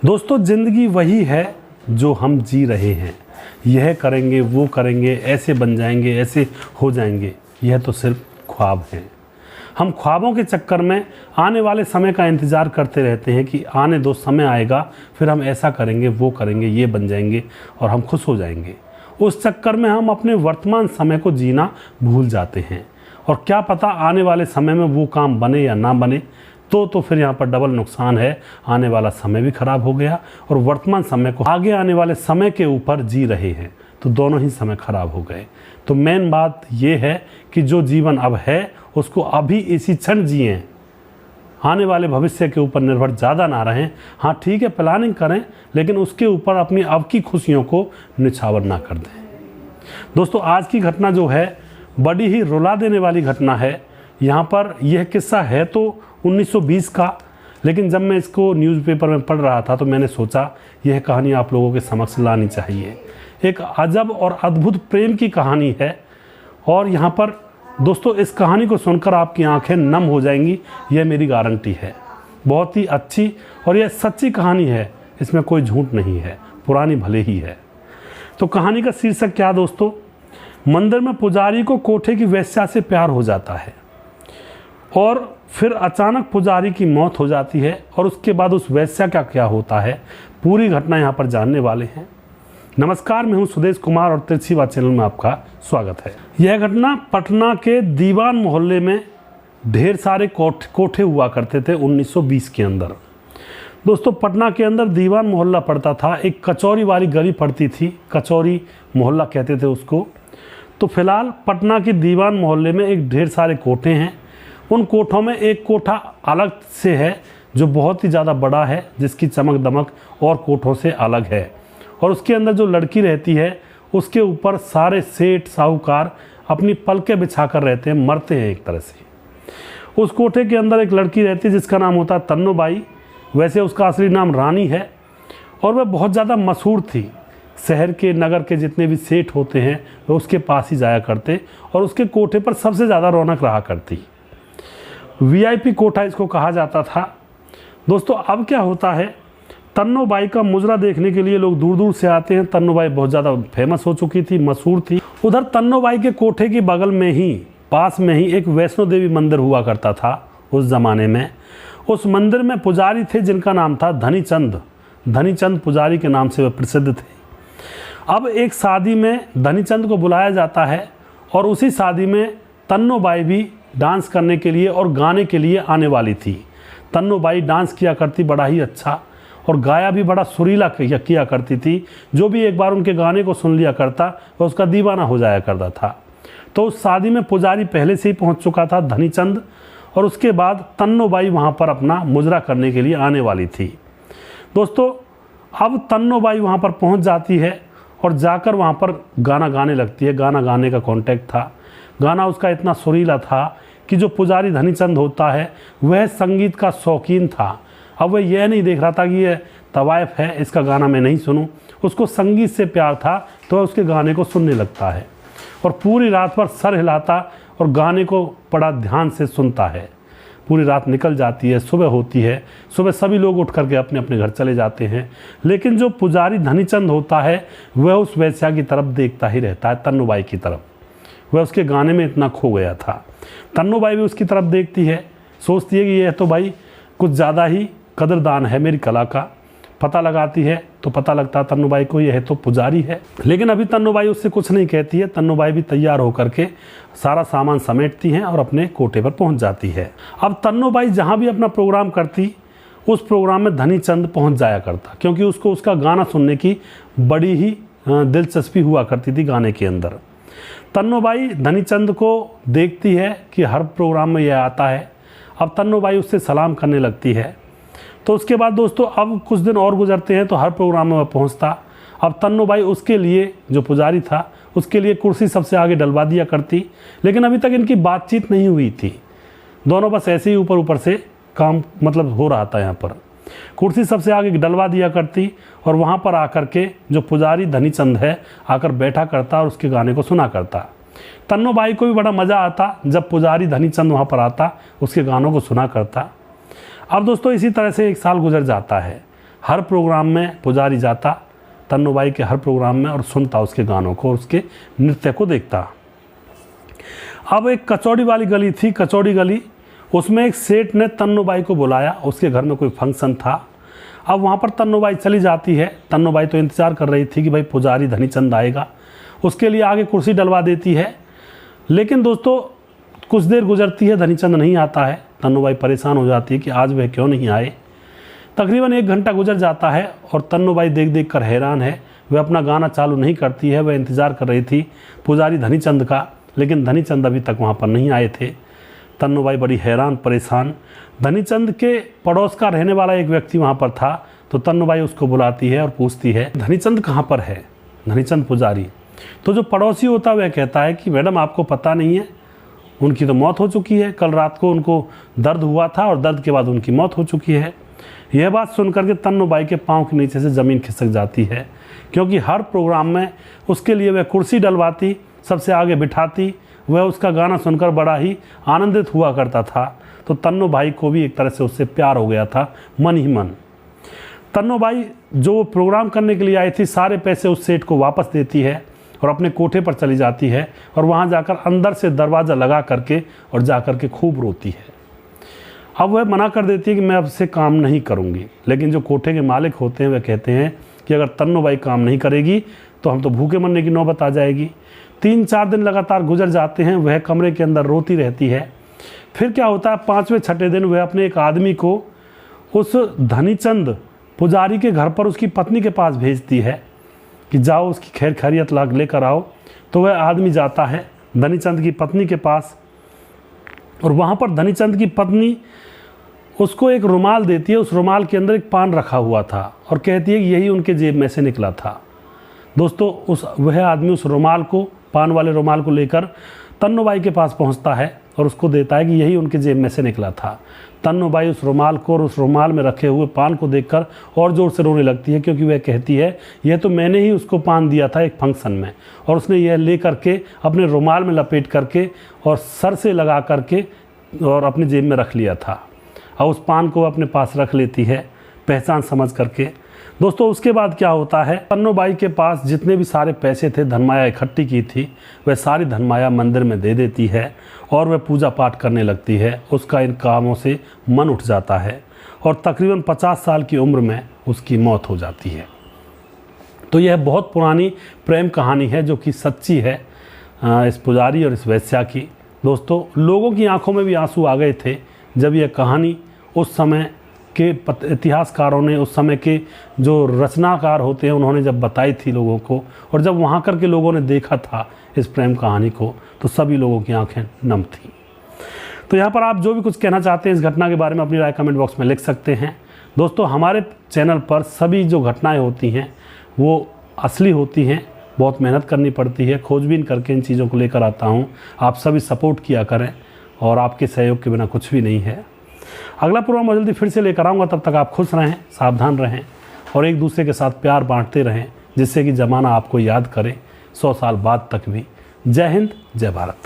दोस्तों, ज़िंदगी वही है जो हम जी रहे हैं। यह करेंगे, वो करेंगे, ऐसे बन जाएंगे, ऐसे हो जाएंगे, यह तो सिर्फ ख्वाब हैं। हम ख्वाबों के चक्कर में आने वाले समय का इंतज़ार करते रहते हैं कि आने दो, समय आएगा, फिर हम ऐसा करेंगे, वो करेंगे, ये बन जाएंगे और हम खुश हो जाएंगे। उस चक्कर में हम अपने वर्तमान समय को जीना भूल जाते हैं और क्या पता आने वाले समय में वो काम बने या ना बने, तो फिर यहाँ पर डबल नुकसान है। आने वाला समय भी खराब हो गया और वर्तमान समय को आगे आने वाले समय के ऊपर जी रहे हैं, तो दोनों ही समय खराब हो गए। तो मेन बात ये है कि जो जीवन अब है उसको अभी इसी क्षण जिएं, आने वाले भविष्य के ऊपर निर्भर ज़्यादा ना रहें। हाँ ठीक है, प्लानिंग करें, लेकिन उसके ऊपर अपनी अब की खुशियों को निछावर ना कर दें। दोस्तों, आज की घटना जो है बड़ी ही रुला देने वाली घटना है। यहाँ पर यह किस्सा है तो 1920 का, लेकिन जब मैं इसको न्यूज़पेपर में पढ़ रहा था तो मैंने सोचा यह कहानी आप लोगों के समक्ष लानी चाहिए। एक अजब और अद्भुत प्रेम की कहानी है और यहाँ पर दोस्तों इस कहानी को सुनकर आपकी आंखें नम हो जाएंगी, यह मेरी गारंटी है। बहुत ही अच्छी और यह सच्ची कहानी है, इसमें कोई झूठ नहीं है, पुरानी भले ही है। तो कहानी का शीर्षक क्या दोस्तों? मंदिर में पुजारी को कोठे की वेश्या से प्यार हो जाता है और फिर अचानक पुजारी की मौत हो जाती है और उसके बाद उस वेश्या का क्या होता है, पूरी घटना यहाँ पर जानने वाले हैं। नमस्कार, मैं हूँ सुदेश कुमार और तिरछीवा चैनल में आपका स्वागत है। यह घटना पटना के दीवान मोहल्ले में ढेर सारे कोठे हुआ करते थे 1920 के अंदर। दोस्तों, पटना के अंदर दीवान मोहल्ला पड़ता था, एक कचौरी वाली गली पड़ती थी, कचौरी मोहल्ला कहते थे उसको। तो फिलहाल पटना के दीवान मोहल्ले में एक ढेर सारे कोठे हैं। उन कोठों में एक कोठा अलग से है जो बहुत ही ज़्यादा बड़ा है, जिसकी चमक दमक और कोठों से अलग है, और उसके अंदर जो लड़की रहती है उसके ऊपर सारे सेठ साहूकार अपनी पलकें बिछा कर रहते हैं, मरते हैं एक तरह से। उस कोठे के अंदर एक लड़की रहती है जिसका नाम होता है तन्नो बाई। वैसे उसका असली नाम रानी है और वह बहुत ज़्यादा मशहूर थी। शहर के, नगर के जितने भी सेठ होते हैं वह उसके पास ही जाया करते और उसके कोठे पर सबसे ज़्यादा रौनक रहा करती। वीआईपी कोठा इसको कहा जाता था। दोस्तों, अब क्या होता है, तन्नो बाई का मुजरा देखने के लिए लोग दूर दूर से आते हैं। तन्नो बाई बहुत ज़्यादा फेमस हो चुकी थी, मशहूर थी। उधर तन्नो बाई के कोठे के बगल में ही, पास में ही एक वैष्णो देवी मंदिर हुआ करता था उस ज़माने में। उस मंदिर में पुजारी थे जिनका नाम था धनीचंद। धनीचंद पुजारी के नाम से वह प्रसिद्ध थे। अब एक शादी में धनीचंद को बुलाया जाता है और उसी शादी में तन्नो बाई भी डांस करने के लिए और गाने के लिए आने वाली थी। तन्नो बाई डांस किया करती बड़ा ही अच्छा और गाया भी बड़ा सुरीला किया करती थी। जो भी एक बार उनके गाने को सुन लिया करता वह उसका दीवाना हो जाया करता था। तो उस शादी में पुजारी पहले से ही पहुंच चुका था, धनीचंद, और उसके बाद तन्नो बाई वहाँ पर अपना मुजरा करने के लिए आने वाली थी। दोस्तों, अब तन्नो बाई वहाँ पर पहुँच जाती है और जाकर वहाँ पर गाना गाने लगती है। गाना गाने का कॉन्टेक्ट था। गाना उसका इतना सुरीला था कि जो पुजारी धनीचंद होता है वह संगीत का शौकीन था। अब वह यह नहीं देख रहा था कि यह तवायफ है, इसका गाना मैं नहीं सुनूं। उसको संगीत से प्यार था तो वह उसके गाने को सुनने लगता है और पूरी रात भर सर हिलाता और गाने को बड़ा ध्यान से सुनता है। पूरी रात निकल जाती है, सुबह होती है। सुबह सभी लोग उठ करके अपने अपने घर चले जाते हैं, लेकिन जो पुजारी धनीचंद होता है वह उस वेश्या की तरफ देखता ही रहता है, तन्नो बाई की तरफ। वह उसके गाने में इतना खो गया था। तन्नो बाई भी उसकी तरफ देखती है, सोचती है कि यह तो भाई कुछ ज़्यादा ही कदरदान है मेरी कला का। पता लगाती है तो पता लगता है तन्नो बाई को यह तो पुजारी है। लेकिन अभी तन्नो बाई उससे कुछ नहीं कहती है। तन्नो बाई भी तैयार होकर के सारा सामान समेटती हैं और अपने कोठे पर पहुंच जाती है। अब तन्नो बाई जहां भी अपना प्रोग्राम करती, उस प्रोग्राम में धनीचंद पहुंच जाया करता, क्योंकि उसको उसका गाना सुनने की बड़ी ही दिलचस्पी हुआ करती थी गाने के अंदर। तन्नो बाई धनीचंद को देखती है कि हर प्रोग्राम में यह आता है। अब तन्नो बाई उससे सलाम करने लगती है। तो उसके बाद दोस्तों अब कुछ दिन और गुजरते हैं तो हर प्रोग्राम में वह पहुंचता। अब तन्नो बाई उसके लिए, जो पुजारी था, उसके लिए कुर्सी सबसे आगे डलवा दिया करती। लेकिन अभी तक इनकी बातचीत नहीं हुई थी, दोनों बस ऐसे ही ऊपर ऊपर से काम मतलब हो रहा था। यहाँ पर कुर्सी सबसे आगे डलवा दिया करती और वहाँ पर आकर के जो पुजारी धनीचंद है आकर बैठा करता और उसके गाने को सुना करता। तन्नो बाई को भी बड़ा मज़ा आता जब पुजारी धनीचंद वहाँ पर आता, उसके गानों को सुना करता। अब दोस्तों इसी तरह से एक साल गुजर जाता है। हर प्रोग्राम में पुजारी जाता तन्नूबाई के हर प्रोग्राम में और सुनता उसके गानों को और उसके नृत्य को देखता। अब एक कचौड़ी वाली गली थी, कचौड़ी गली, उसमें एक सेठ ने तन्नूबाई को बुलाया, उसके घर में कोई फंक्शन था। अब वहाँ पर तन्नूबाई चली जाती है। तन्नूबाई तो इंतज़ार कर रही थी कि भाई पुजारी धनीचंद आएगा, उसके लिए आगे कुर्सी डलवा देती है। लेकिन दोस्तों कुछ देर गुजरती है, धनीचंद नहीं आता है। तन्नूबाई परेशान हो जाती है कि आज वह क्यों नहीं आए। तकरीबन 1 घंटा गुजर जाता है और तन्नूबाई देख देख कर हैरान है। वह अपना गाना चालू नहीं करती है, वह इंतज़ार कर रही थी पुजारी धनीचंद का, लेकिन धनीचंद अभी तक वहाँ पर नहीं आए थे। तन्नूबाई बड़ी हैरान परेशान। धनीचंद के पड़ोस का रहने वाला एक व्यक्ति वहाँ पर था, तो तन्नूबाई उसको बुलाती है और पूछती है धनीचंद कहाँ पर है, धनीचंद पुजारी। तो जो पड़ोसी होता है वह कहता है कि मैडम आपको पता नहीं है, उनकी तो मौत हो चुकी है, कल रात को उनको दर्द हुआ था और दर्द के बाद उनकी मौत हो चुकी है। यह बात सुनकर के तन्नूबाई के पाँव के नीचे से ज़मीन खिसक जाती है, क्योंकि हर प्रोग्राम में उसके लिए वह कुर्सी डलवाती, सबसे आगे बिठाती, वह उसका गाना सुनकर बड़ा ही आनंदित हुआ करता था। तो तन्नूबाई को भी एक तरह से उससे प्यार हो गया था, मन ही मन। तन्नूबाई जो प्रोग्राम करने के लिए आई थी, सारे पैसे उस सेठ को वापस देती है और अपने कोठे पर चली जाती है और वहाँ जाकर अंदर से दरवाज़ा लगा करके और जा कर के खूब रोती है। अब वह मना कर देती है कि मैं अब से काम नहीं करूँगी, लेकिन जो कोठे के मालिक होते हैं वह कहते हैं कि अगर तन्नूबाई काम नहीं करेगी तो हम तो भूखे मरने की नौबत आ जाएगी। 3-4 दिन लगातार गुजर जाते हैं, वह कमरे के अंदर रोती रहती है। फिर क्या होता है, 5वें-6ठे दिन वह अपने एक आदमी को उस धनीचंद पुजारी के घर पर उसकी पत्नी के पास भेजती है कि जाओ उसकी खैर खैरियत लाग लेकर आओ। तो वह आदमी जाता है धनीचंद की पत्नी के पास और वहाँ पर धनीचंद की पत्नी उसको एक रुमाल देती है। उस रुमाल के अंदर एक पान रखा हुआ था और कहती है कि यही उनके जेब में से निकला था। दोस्तों वह आदमी उस रुमाल को, पान वाले रुमाल को लेकर तन्नूबाई के पास पहुंचता है और उसको देता है कि यही उनके जेब में से निकला था। तन्नूबाई उस रुमाल को और उस रुमाल में रखे हुए पान को देखकर और ज़ोर से रोने लगती है, क्योंकि वह कहती है यह तो मैंने ही उसको पान दिया था एक फंक्शन में और उसने यह ले करके अपने रुमाल में लपेट करके और सर से लगा करके और अपनी जेब में रख लिया था। और उस पान को अपने पास रख लेती है पहचान समझ करके। दोस्तों उसके बाद क्या होता है, तन्नूबाई के पास जितने भी सारे पैसे थे, धनमाया इकट्ठी की थी, वह सारी धनमाया मंदिर में दे देती है और वह पूजा पाठ करने लगती है। उसका इन कामों से मन उठ जाता है और तकरीबन 50 साल की उम्र में उसकी मौत हो जाती है। तो यह बहुत पुरानी प्रेम कहानी है जो कि सच्ची है इस पुजारी और इस वैश्या की। दोस्तों लोगों की आंखों में भी आंसू आ गए थे जब यह कहानी उस समय के इतिहासकारों ने, उस समय के जो रचनाकार होते हैं उन्होंने जब बताई थी लोगों को, और जब वहाँ कर के लोगों ने देखा था इस प्रेम कहानी को, तो सभी लोगों की आंखें नम थीं। तो यहाँ पर आप जो भी कुछ कहना चाहते हैं इस घटना के बारे में अपनी राय कमेंट बॉक्स में लिख सकते हैं। दोस्तों हमारे चैनल पर सभी जो घटनाएँ होती हैं वो असली होती हैं, बहुत मेहनत करनी पड़ती है, खोजबीन करके इन चीज़ों को लेकर आता हूँ। आप सभी सपोर्ट किया करें और आपके सहयोग के बिना कुछ भी नहीं है। अगला प्रोग्राम जल्दी फिर से लेकर आऊँगा, तब तक आप खुश रहें, सावधान रहें और एक दूसरे के साथ प्यार बांटते रहें, जिससे कि ज़माना आपको याद करे 100 साल बाद तक भी। जय हिंद, जय भारत।